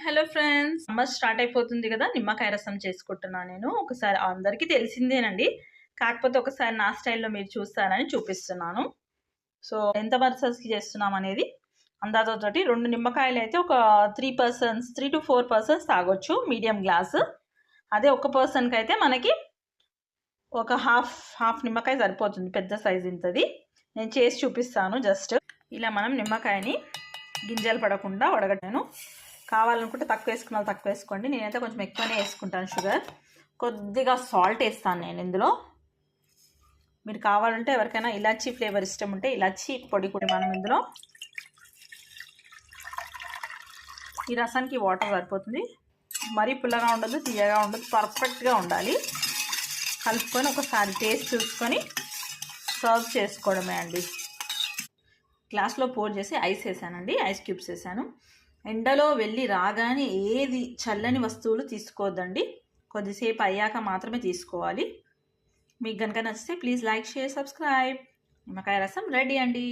Hello friends, summer start అయిపోతుంది కదా. నిమ్మకాయ రసం చేసుకుంటున్నాను నేను. ఒకసారి అందరికీ తెలిసిందేనండి, కాకపోతే ఒకసారి నా స్టైల్లో మీరు చూస్తారని చూపిస్తున్నాను. సో ఎంత పర్సన్స్కి చేస్తున్నాం అనేది అందాజతోటి 2 నిమ్మకాయలు అయితే ఒక 3 పర్సన్స్ 3 to 4 పర్సన్స్ తాగొచ్చు, మీడియం గ్లాసు. అదే ఒక పర్సన్కి అయితే మనకి ఒక హాఫ్ నిమ్మకాయ సరిపోతుంది, పెద్ద సైజు ఇంతది. నేను చేసి చూపిస్తాను. జస్ట్ ఇలా మనం నిమ్మకాయని గింజలు పడకుండా వడగట్టాను. కావాలనుకుంటే తక్కువ వేసుకున్న వాళ్ళు తక్కువ వేసుకోండి. నేనైతే కొంచెం ఎక్కువనే వేసుకుంటాను షుగర్. కొద్దిగా సాల్ట్ వేస్తాను నేను ఇందులో. మీరు కావాలంటే ఎవరికైనా ఇలాచీ ఫ్లేవర్ ఇష్టం ఉంటే ఇలాచీ పొడి కూడా మనం ఇందులో. ఈ రసానికి వాటర్ సరిపోతుంది, మరీ పుల్లగా ఉండదు, తీయగా ఉండదు, పర్ఫెక్ట్గా ఉండాలి. కలుపుకొని ఒకసారి టేస్ట్ చూసుకొని సర్వ్ చేసుకోవడమే అండి. గ్లాస్లో పోర్ చేసి ఐస్ వేసానండి, ఐస్ క్యూబ్స్ వేసాను. ఎండలో వెళ్ళి రాగానే ఏది చల్లని వస్తువులు తీసుకోవద్దండి, కొద్దిసేపు అయ్యాక మాత్రమే తీసుకోవాలి. మీకు కనుక నచ్చితే ప్లీజ్ లైక్, షేర్, సబ్స్క్రైబ్. నిమ్మకాయ రసం రెడీ అండి.